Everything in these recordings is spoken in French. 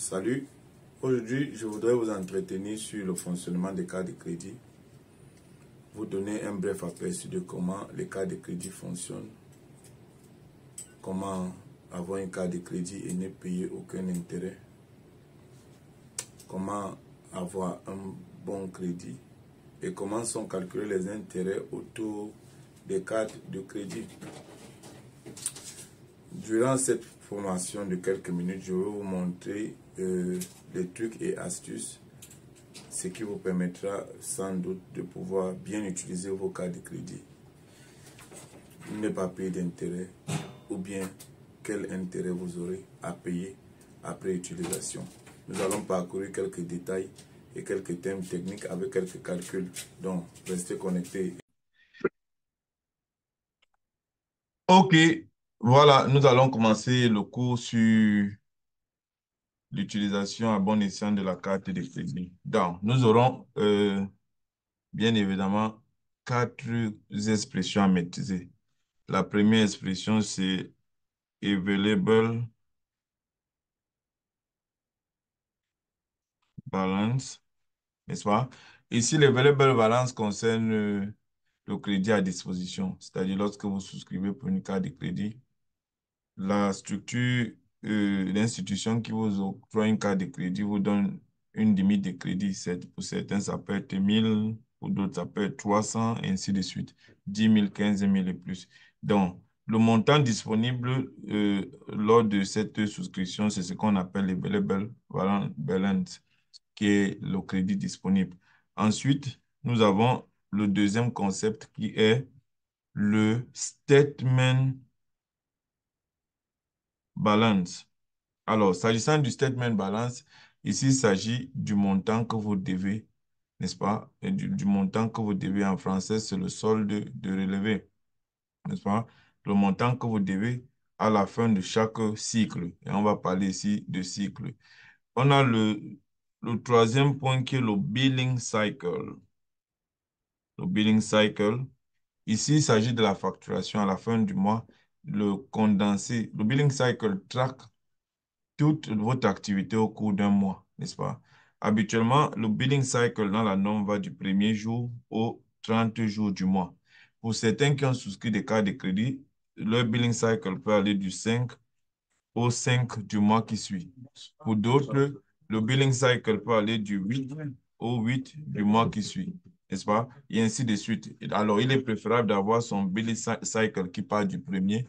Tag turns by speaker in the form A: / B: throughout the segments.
A: Salut, aujourd'hui je voudrais vous entretenir sur le fonctionnement des cartes de crédit, vous donner un bref aperçu de comment les cartes de crédit fonctionnent, comment avoir une carte de crédit et ne payer aucun intérêt, comment avoir un bon crédit et comment sont calculés les intérêts autour des cartes de crédit. Durant cette formation de quelques minutes, je vais vous montrer les trucs et astuces, ce qui vous permettra sans doute de pouvoir bien utiliser vos cartes de crédit, ne pas payer d'intérêt ou bien quel intérêt vous aurez à payer après utilisation. Nous allons parcourir quelques détails et quelques thèmes techniques avec quelques calculs, donc restez connectés. Ok, voilà, nous allons commencer le cours sur l'utilisation à bon escient de la carte de crédit. Donc, nous aurons bien évidemment quatre expressions à maîtriser. La première expression, c'est available balance, n'est-ce pas? Ici, l'available balance concerne le crédit à disposition, c'est-à-dire lorsque vous souscrivez pour une carte de crédit, la structure, l'institution qui vous octroie une carte de crédit vous donne une limite de crédit. Pour certains, ça peut être 1000, pour d'autres, ça peut être 300, et ainsi de suite. 10 000, 15 000 et plus. Donc, le montant disponible lors de cette souscription, c'est ce qu'on appelle le available balance, qui est le crédit disponible. Ensuite, nous avons le deuxième concept qui est le statement balance. Alors, s'agissant du statement balance, ici, il s'agit du montant que vous devez, n'est-ce pas? Et du montant que vous devez en français, c'est le solde de relevé, n'est-ce pas? Le montant que vous devez à la fin de chaque cycle. Et on va parler ici de cycle. On a le troisième point qui est le billing cycle. Le billing cycle. Ici, il s'agit de la facturation à la fin du mois. Le condensé, le billing cycle traque toute votre activité au cours d'un mois, n'est-ce pas? Habituellement, le billing cycle dans la norme va du premier jour au 30 jours du mois. Pour certains qui ont souscrit des cartes de crédit, leur billing cycle peut aller du 5 au 5 du mois qui suit. Pour d'autres, le billing cycle peut aller du 8 au 8 du mois qui suit, n'est-ce pas? Et ainsi de suite. Alors, il est préférable d'avoir son billing cycle qui part du premier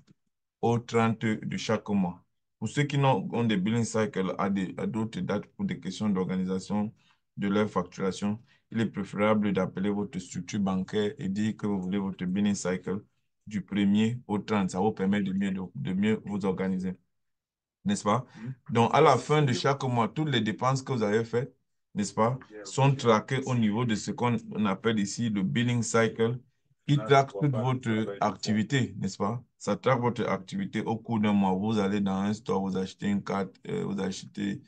A: au 30 de chaque mois. Pour ceux qui ont des billing cycles à d'autres dates pour des questions d'organisation de leur facturation, il est préférable d'appeler votre structure bancaire et dire que vous voulez votre billing cycle du premier au 30. Ça vous permet de mieux vous organiser, n'est-ce pas? Donc, à la fin de chaque mois, toutes les dépenses que vous avez faites, n'est-ce pas, sont traquées au niveau de ce qu'on appelle ici le billing cycle, qui traque toute votre activité, n'est-ce pas? Ça traque votre activité au cours d'un mois. Vous allez dans un store, vous achetez une carte, vous achetez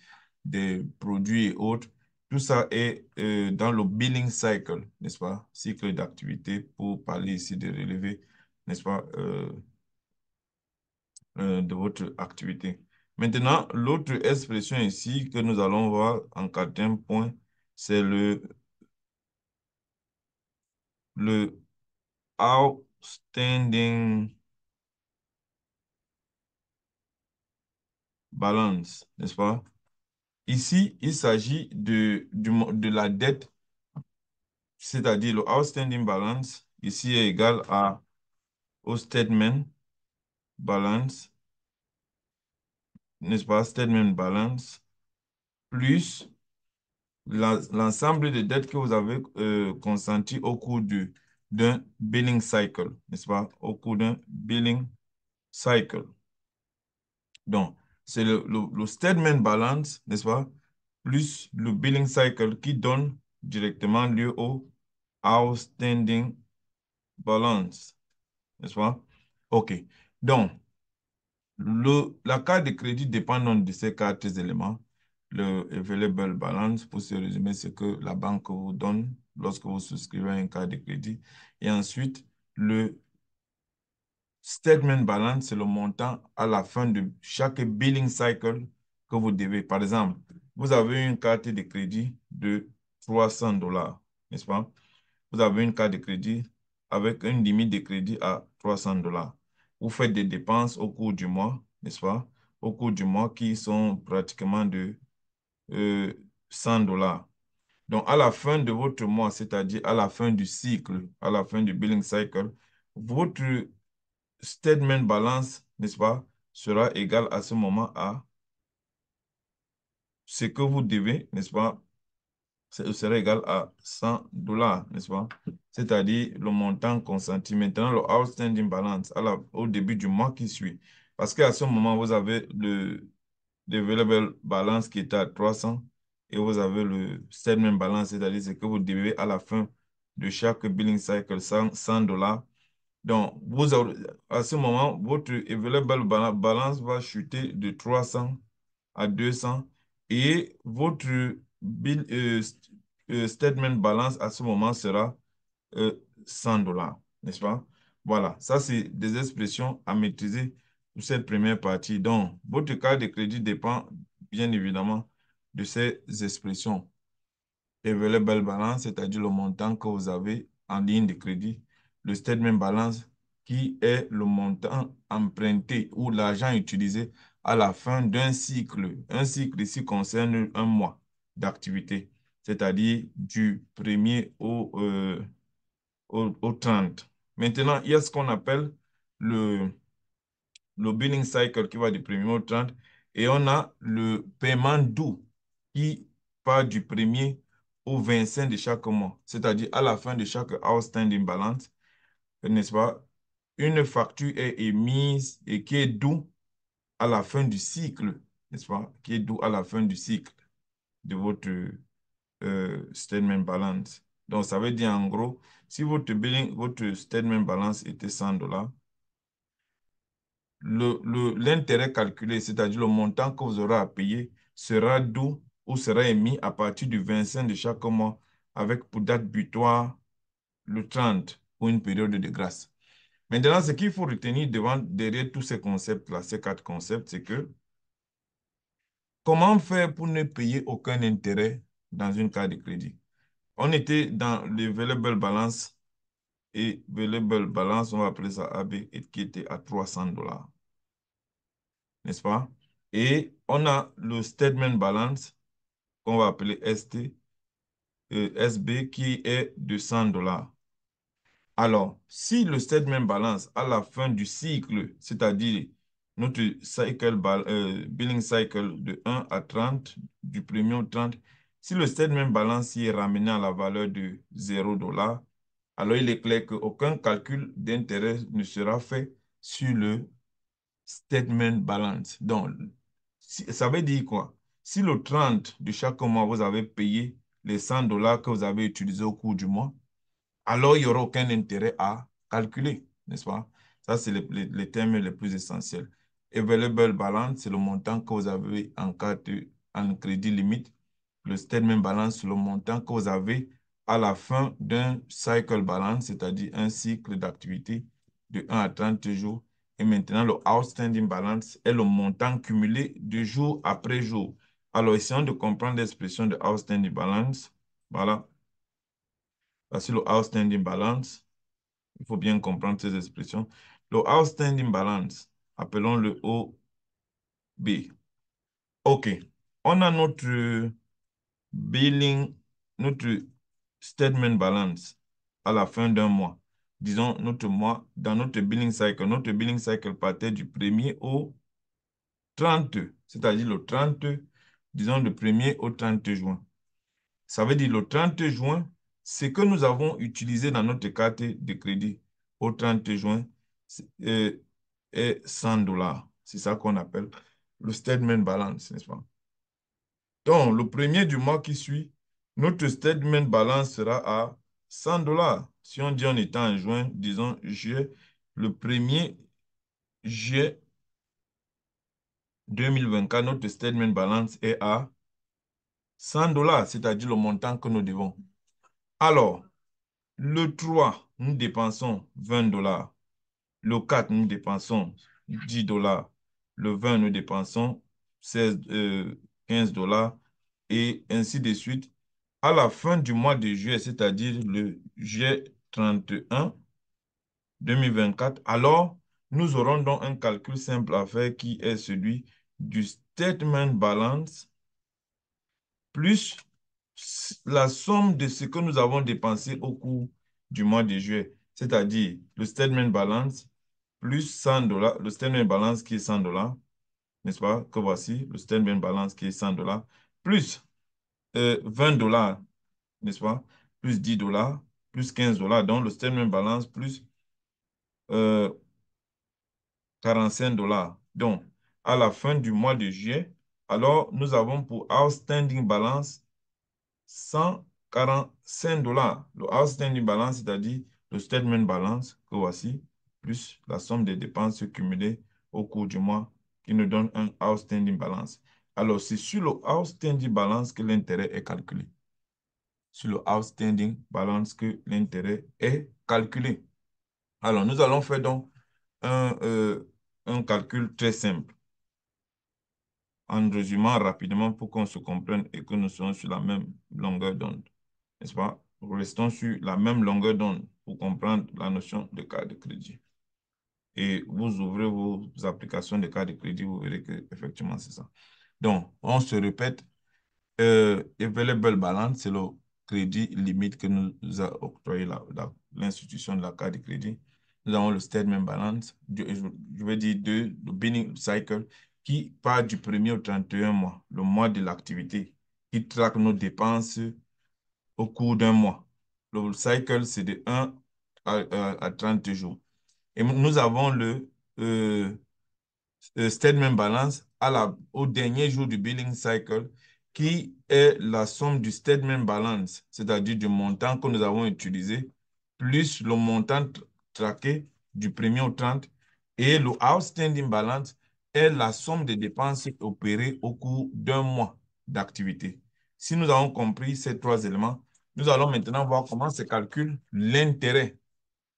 A: des produits et autres. Tout ça est dans le billing cycle, n'est-ce pas? Cycle d'activité pour parler ici de relevé, n'est-ce pas? De votre activité. Maintenant, l'autre expression ici que nous allons voir en quatrième point, c'est le outstanding balance, n'est-ce pas? Ici, il s'agit de la dette, c'est-à-dire le outstanding balance, ici est égal au statement balance, n'est-ce pas? Statement balance plus l'ensemble des dettes que vous avez consenties au cours d'un billing cycle, n'est-ce pas? Au cours d'un billing cycle. Donc, c'est le statement balance, n'est-ce pas? Plus le billing cycle qui donne directement lieu au outstanding balance, n'est-ce pas? OK. Donc, la carte de crédit dépend donc de ces quatre éléments. Le available balance, pour se résumer, c'est que la banque vous donne lorsque vous souscrivez à une carte de crédit. Et ensuite, le statement balance, c'est le montant à la fin de chaque billing cycle que vous devez. Par exemple, vous avez une carte de crédit de 300 dollars, n'est-ce pas? Vous avez une carte de crédit avec une limite de crédit à 300 dollars. Vous faites des dépenses au cours du mois, n'est-ce pas? Au cours du mois qui sont pratiquement de 100 dollars. Donc, à la fin de votre mois, c'est-à-dire à la fin du cycle, à la fin du billing cycle, votre statement balance, n'est-ce pas, sera égal à ce moment à ce que vous devez, n'est-ce pas, sera égal à 100 dollars, n'est-ce pas? C'est-à-dire le montant consenti. Maintenant, le outstanding balance au début du mois qui suit. Parce qu'à ce moment, vous avez le available balance qui est à 300 et vous avez le statement balance, c'est-à-dire ce que vous devez à la fin de chaque billing cycle, 100 dollars. Donc, à ce moment, votre available balance va chuter de 300 à 200 et votre statement balance à ce moment sera 100 dollars, n'est-ce pas? Voilà, ça c'est des expressions à maîtriser pour cette première partie. Donc, votre carte de crédit dépend bien évidemment de ces expressions. Available balance, c'est-à-dire le montant que vous avez en ligne de crédit. Le statement balance, qui est le montant emprunté ou l'argent utilisé à la fin d'un cycle. Un cycle ici concerne un mois d'activité, c'est-à-dire du premier au 30. Maintenant, il y a ce qu'on appelle le le billing cycle qui va du 1er au 30 et on a le paiement doux qui part du 1er au 25 de chaque mois, c'est-à-dire à la fin de chaque outstanding balance, n'est-ce pas? Une facture est émise et qui est due à la fin du cycle, n'est-ce pas? Qui est due à la fin du cycle de votre statement balance. Donc, ça veut dire en gros, si votre statement balance était 100 dollars, l'intérêt calculé, c'est-à-dire le montant que vous aurez à payer, sera dû ou sera émis à partir du 25 de chaque mois avec pour date butoir le 30 pour une période de grâce. Maintenant, ce qu'il faut retenir derrière tous ces concepts-là, ces quatre concepts, c'est que comment faire pour ne payer aucun intérêt dans une carte de crédit? On était dans le available balance et available balance, on va appeler ça AB, et qui était à 300 dollars, n'est-ce pas? Et on a le statement balance qu'on va appeler ST, SB qui est de 100 dollars. Alors, si le statement balance à la fin du cycle, c'est-à-dire notre billing cycle de 1 à 30, du 1er au 30, si le statement balance y est ramené à la valeur de 0 dollars, alors il est clair qu'aucun calcul d'intérêt ne sera fait sur le statement balance. Donc, ça veut dire quoi? Si le 30 de chaque mois, vous avez payé les 100 dollars que vous avez utilisés au cours du mois, alors il n'y aura aucun intérêt à calculer, n'est-ce pas? Ça, c'est les termes les plus essentiels. Available balance, c'est le montant que vous avez en carte, en crédit limite. Le statement balance, c'est le montant que vous avez à la fin d'un cycle balance, c'est-à-dire un cycle d'activité de 1 à 30 jours. Et maintenant, le outstanding balance est le montant cumulé de jour après jour. Alors, essayons de comprendre l'expression de outstanding balance. Voilà. Voici le outstanding balance. Il faut bien comprendre ces expressions. Le outstanding balance, appelons-le OB. OK. On a notre billing, notre statement balance à la fin d'un mois. Disons, notre mois, dans notre billing cycle partait du 1er au 30, c'est-à-dire le 30, disons le 1er au 30 juin. Ça veut dire le 30 juin, ce que nous avons utilisé dans notre carte de crédit au 30 juin est 100 dollars. C'est ça qu'on appelle le statement balance, n'est-ce pas? Donc, le premier du mois qui suit, notre statement balance sera à 100 dollars. Si on dit on est en juin, disons juillet, le premier juillet 2024, notre statement balance est à 100 dollars, c'est-à-dire le montant que nous devons. Alors, le 3, nous dépensons 20 dollars. Le 4, nous dépensons 10 dollars. Le 20, nous dépensons 15 dollars. et ainsi de suite. À la fin du mois de juillet, c'est-à-dire le juillet 31 2024, alors nous aurons donc un calcul simple à faire qui est celui du statement balance plus la somme de ce que nous avons dépensé au cours du mois de juillet, c'est-à-dire le statement balance plus 100 dollars, le statement balance qui est 100 dollars, n'est-ce pas? Que voici, le statement balance qui est 100 dollars, plus 20 dollars, n'est-ce pas? Plus 10 dollars, plus 15 dollars, donc le statement balance plus euh, 45 dollars. Donc, à la fin du mois de juillet, alors nous avons pour outstanding balance 145 dollars. Le outstanding balance, c'est-à-dire le statement balance que voici, plus la somme des dépenses cumulées au cours du mois qui nous donne un outstanding balance. Alors, c'est sur le outstanding balance que l'intérêt est calculé. Sur le outstanding balance que l'intérêt est calculé. Alors, nous allons faire donc un calcul très simple en résumant rapidement pour qu'on se comprenne et que nous soyons sur la même longueur d'onde. N'est-ce pas? Restons sur la même longueur d'onde pour comprendre la notion de carte de crédit. Et vous ouvrez vos applications de carte de crédit, vous verrez que effectivement c'est ça. Donc, on se répète, available balance, c'est le crédit limite que nous a octroyé l'institution de la carte de crédit. Nous avons le statement balance, je vais dire le billing cycle, qui part du 1er au 31 mois, le mois de l'activité, qui traque nos dépenses au cours d'un mois. Le cycle, c'est de 1 à 30 jours. Et nous avons euh, le statement balance au dernier jour du billing cycle, qui est la somme du statement balance, c'est-à-dire du montant que nous avons utilisé, plus le montant traqué du 1er au 30, et le outstanding balance est la somme des dépenses opérées au cours d'un mois d'activité. Si nous avons compris ces trois éléments, nous allons maintenant voir comment se calcule l'intérêt,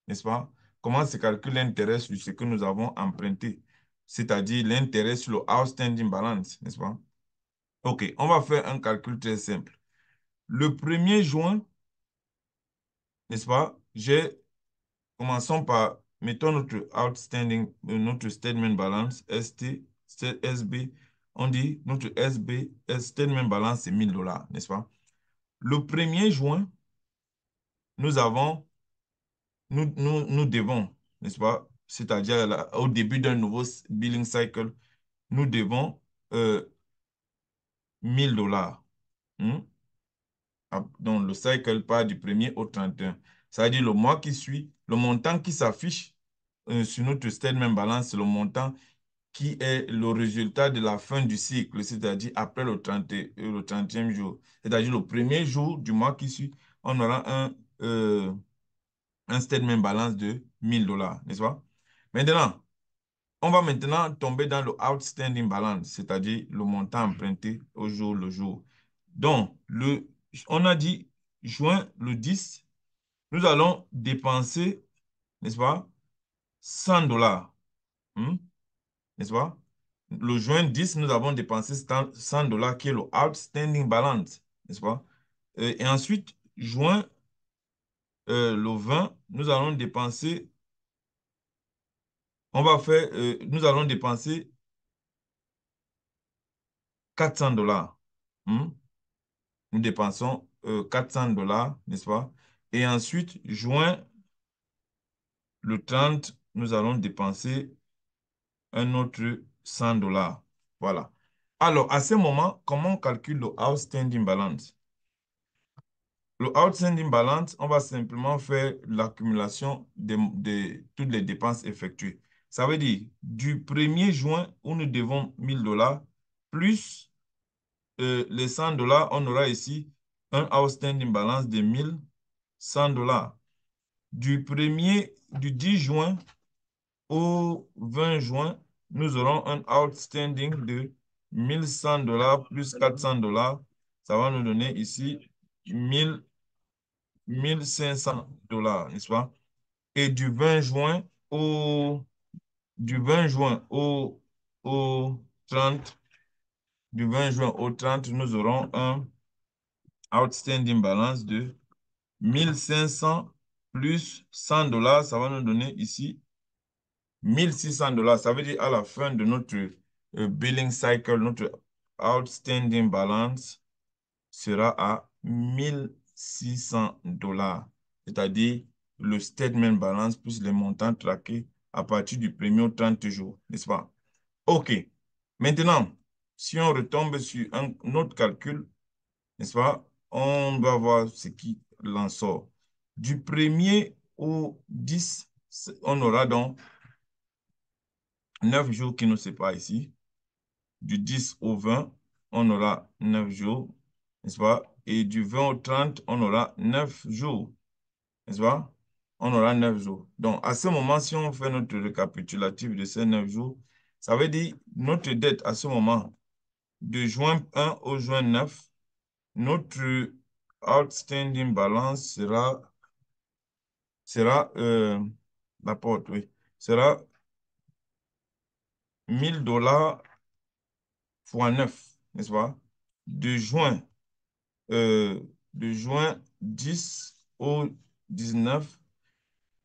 A: n'est-ce pas? Comment se calcule l'intérêt sur ce que nous avons emprunté, c'est-à-dire l'intérêt sur le outstanding balance, n'est-ce pas? OK, on va faire un calcul très simple. Le 1er juin, n'est-ce pas? Commençons par, mettons notre outstanding, notre statement balance, SB, on dit notre statement balance, c'est 1000 dollars, n'est-ce pas? Le 1er juin, nous avons nous devons, n'est-ce pas? C'est-à-dire au début d'un nouveau billing cycle, nous devons 1000 dollars. Donc, le cycle part du 1er au 31. Ça veut dire le mois qui suit, le montant qui s'affiche sur notre statement balance, c'est le montant qui est le résultat de la fin du cycle, c'est-à-dire après le 30e jour. C'est-à-dire le premier jour du mois qui suit, on aura un statement balance de 1000 dollars, n'est-ce pas? Maintenant, on va maintenant tomber dans le outstanding balance, c'est-à-dire le montant emprunté au jour le jour. Donc, on a dit juin le 10, nous allons dépenser, n'est-ce pas, 100 dollars, n'est-ce pas? Le juin 10, nous avons dépensé 100 dollars qui est le outstanding balance, n'est-ce pas? Et ensuite, juin le 20, nous allons dépenser, nous allons dépenser 400 dollars. Nous dépensons 400 dollars, n'est-ce pas? Et ensuite, juin le 30, nous allons dépenser un autre 100 dollars. Voilà. Alors, à ce moment, comment on calcule le outstanding balance? Le outstanding balance, on va simplement faire l'accumulation de toutes les dépenses effectuées. Ça veut dire, du 1er juin, où nous devons 1000 dollars, plus les 100 dollars, on aura ici un outstanding balance de 1100 dollars. Du 10 juin au 20 juin, nous aurons un outstanding de 1100 dollars plus 400 dollars. Ça va nous donner ici 1500 dollars, n'est-ce pas? Et du 20 juin au 30 du 20 juin au 30, nous aurons un outstanding balance de 1500 plus $100. Ça va nous donner ici $1600. Ça veut dire à la fin de notre billing cycle, notre outstanding balance sera à $1600. C'est-à-dire le statement balance plus les montants traqués à partir du premier au 30 jours, n'est-ce pas? OK. Maintenant, si on retombe sur un autre calcul, n'est-ce pas? On va voir ce qui en sort. Du premier au 10, on aura donc 9 jours qui nous séparent ici. Du 10 au 20, on aura 9 jours, n'est-ce pas? Et du 20 au 30, on aura 9 jours, n'est-ce pas? On aura 9 jours. Donc, à ce moment, si on fait notre récapitulatif de ces 9 jours, ça veut dire notre dette à ce moment, de juin 1 au juin 9, notre outstanding balance sera la porte, oui, sera $1000 fois 9, n'est-ce pas? De juin, euh, de juin 10 au 19,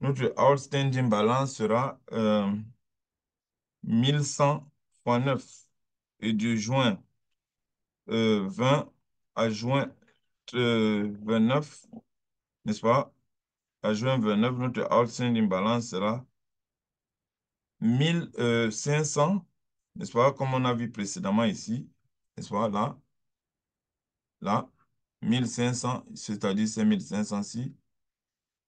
A: notre outstanding balance sera 1100 fois 9. Et de juin 20 à juin 29, n'est-ce pas? À juin 29, notre outstanding balance sera 1500, n'est-ce pas? Comme on a vu précédemment ici, n'est-ce pas? Là, 1500, c'est-à-dire c'est 1500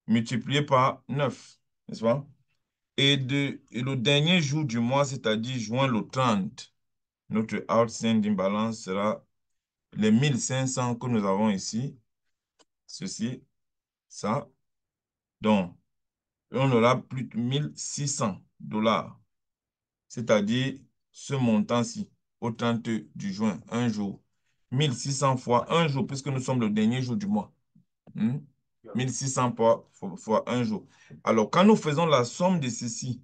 A: multiplié par 9, n'est-ce pas? Et le dernier jour du mois, c'est-à-dire juin le 30, notre outstanding balance sera les 1500 que nous avons ici, ceci, ça. Donc, on aura plus de $1600, c'est-à-dire ce montant-ci, au 30 du juin, un jour. 1600 fois un jour, puisque nous sommes le dernier jour du mois. Hmm? 1600 fois un jour. Alors, quand nous faisons la somme de ceci,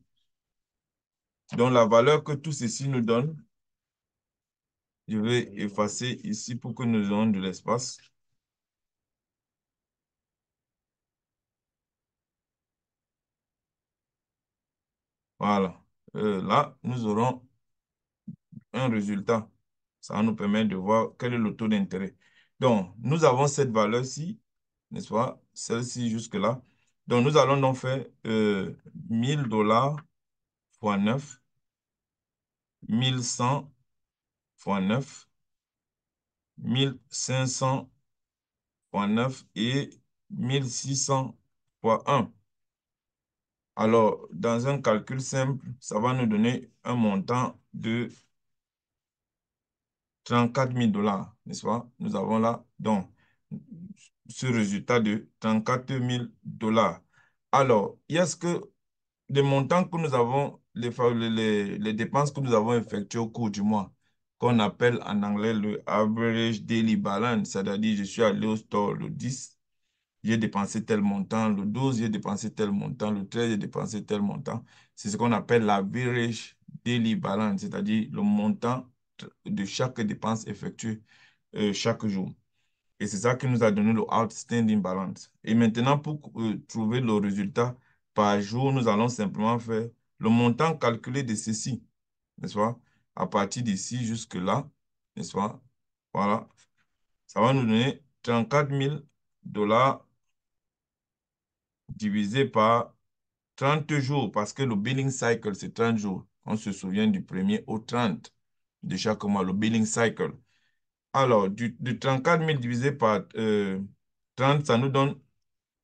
A: donc la valeur que tout ceci nous donne, je vais effacer ici pour que nous ayons de l'espace. Voilà. Là, nous aurons un résultat. Ça va nous permettre de voir quel est le taux d'intérêt. Donc, nous avons cette valeur-ci, n'est-ce pas? Celle-ci jusque-là. Donc, nous allons donc faire $1000 fois 9, 1100 fois 9, 1500 fois 9 et 1600 fois 1. Alors, dans un calcul simple, ça va nous donner un montant de 34 000 $, n'est-ce pas? Nous avons là, donc, ce résultat de 34 000 $. Alors, il y a ce que les montants que nous avons, les dépenses que nous avons effectuées au cours du mois, qu'on appelle en anglais le average daily balance, c'est-à-dire je suis allé au store le 10, j'ai dépensé tel montant, le 12, j'ai dépensé tel montant, le 13, j'ai dépensé tel montant. C'est ce qu'on appelle l'average daily balance, c'est-à-dire le montant de chaque dépense effectuée chaque jour. Et c'est ça qui nous a donné le outstanding balance. Et maintenant, pour trouver le résultat par jour, nous allons simplement faire le montant calculé de ceci, n'est-ce pas? À partir d'ici jusque-là, n'est-ce pas? Voilà. Ça va nous donner 34 000 $ divisé par 30 jours, parce que le billing cycle, c'est 30 jours. On se souvient du premier au 30 de chaque mois, le billing cycle. Alors, de 34 000 divisé par 30, ça nous donne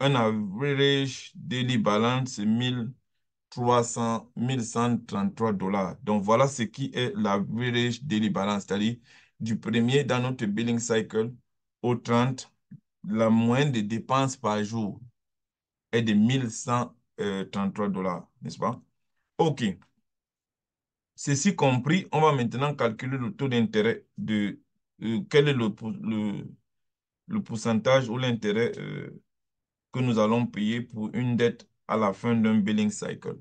A: un average daily balance, c'est 1133 $. Donc, voilà ce qui est l'average daily balance, c'est-à-dire du premier dans notre billing cycle au 30, la moyenne des dépenses par jour est de 1133 $, n'est-ce pas? OK. Ceci compris, on va maintenant calculer le taux d'intérêt de quel est le pourcentage ou l'intérêt que nous allons payer pour une dette à la fin d'un billing cycle.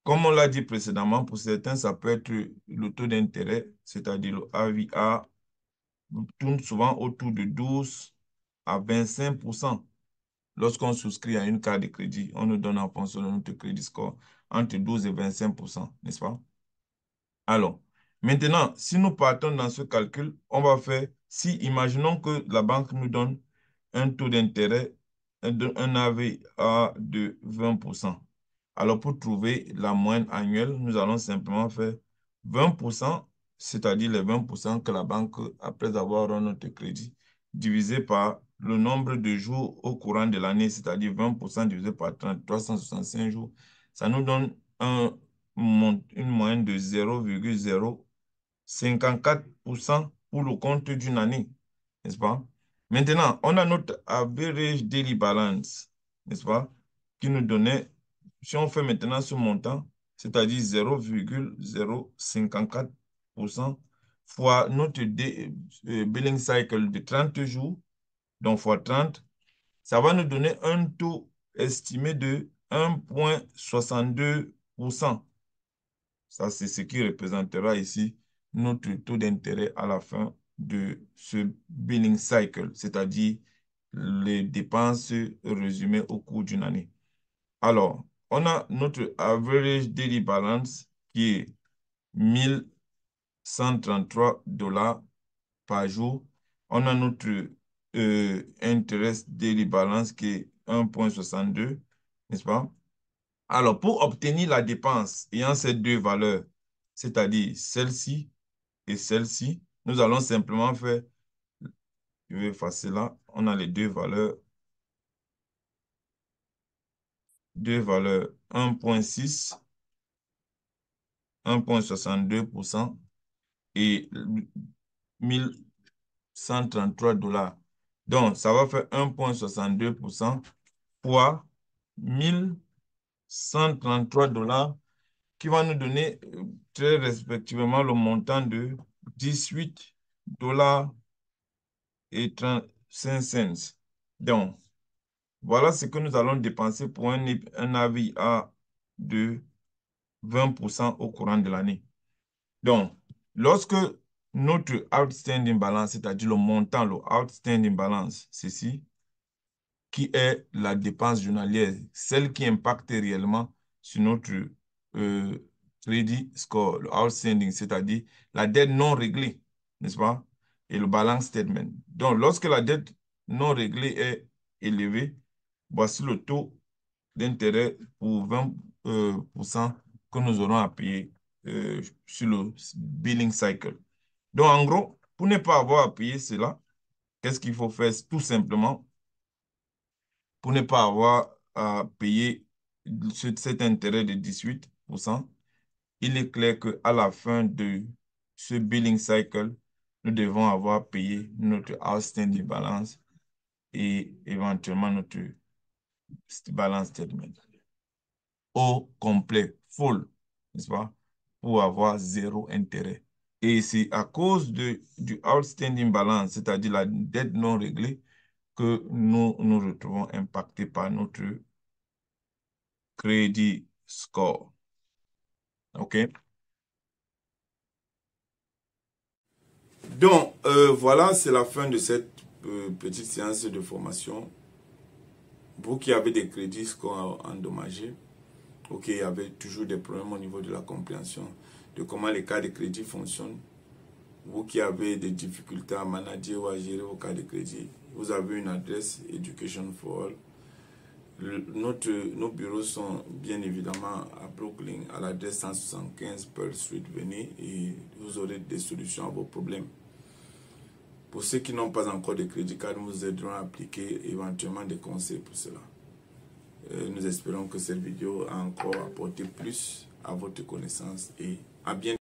A: Comme on l'a dit précédemment, pour certains, ça peut être le taux d'intérêt, c'est-à-dire le AVA, tourne souvent autour de 12 à 25%. Lorsqu'on souscrit à une carte de crédit, on nous donne en fonction de notre crédit score entre 12 et 25%, n'est-ce pas? Alors, maintenant, si nous partons dans ce calcul, on va faire, si imaginons que la banque nous donne un taux d'intérêt, un AVA de 20%. Alors, pour trouver la moyenne annuelle, nous allons simplement faire 20%, c'est-à-dire les 20% que la banque, après avoir rendu notre crédit, divisé par le nombre de jours au courant de l'année, c'est-à-dire 20% divisé par 30, 365 jours. Ça nous donne une moyenne de 0,054% pour le compte d'une année, n'est-ce pas? Maintenant, on a notre average daily balance, n'est-ce pas? Qui nous donnait, si on fait maintenant ce montant, c'est-à-dire 0,054% fois notre billing cycle de 30 jours, donc fois 30, ça va nous donner un taux estimé de 1,62%. Ça, c'est ce qui représentera ici notre taux d'intérêt à la fin de ce billing cycle, c'est-à-dire les dépenses résumées au cours d'une année. Alors, on a notre average daily balance qui est 1 133 $ par jour. On a notre interest daily balance qui est 1,62, n'est-ce pas? Alors, pour obtenir la dépense ayant ces deux valeurs, c'est-à-dire celle-ci et celle-ci, nous allons simplement faire, je vais effacer là, on a les deux valeurs 1,6, 1,62% et 1 133 $. Donc, ça va faire 1,62% fois 1 133 $ qui va nous donner très respectivement le montant de 18,35 $. Donc, voilà ce que nous allons dépenser pour un AVA de 20% au courant de l'année. Donc, lorsque notre outstanding balance, c'est-à-dire le montant, le outstanding balance, ceci, qui est la dépense journalière, celle qui impacte réellement sur notre euh, credit score, le outstanding, c'est-à-dire la dette non réglée, n'est-ce pas? Et le balance statement. Donc, lorsque la dette non réglée est élevée, voici le taux d'intérêt pour 20% que nous aurons à payer sur le billing cycle. Donc, en gros, pour ne pas avoir à payer cela, qu'est-ce qu'il faut faire? Tout simplement, pour ne pas avoir à payer cet intérêt de 18%, il est clair qu'à la fin de ce billing cycle, nous devons avoir payé notre outstanding balance et éventuellement notre balance statement au complet, full, n'est-ce pas, pour avoir zéro intérêt. Et c'est à cause du outstanding balance, c'est-à-dire la dette non réglée, que nous nous retrouvons impactés par notre credit score. OK? Donc, voilà, c'est la fin de cette petite séance de formation. Vous qui avez des crédits scores endommagés, ou qui avez toujours des problèmes au niveau de la compréhension de comment les cas de crédit fonctionnent, vous qui avez des difficultés à manager ou à gérer vos cas de crédit, vous avez une adresse Education for All. Nos bureaux sont bien évidemment à Brooklyn, à l'adresse 175 Pearl Street. Venez et vous aurez des solutions à vos problèmes. Pour ceux qui n'ont pas encore de crédit card, nous vous aiderons à appliquer éventuellement des conseils pour cela. Nous espérons que cette vidéo a encore apporté plus à votre connaissance et à bientôt.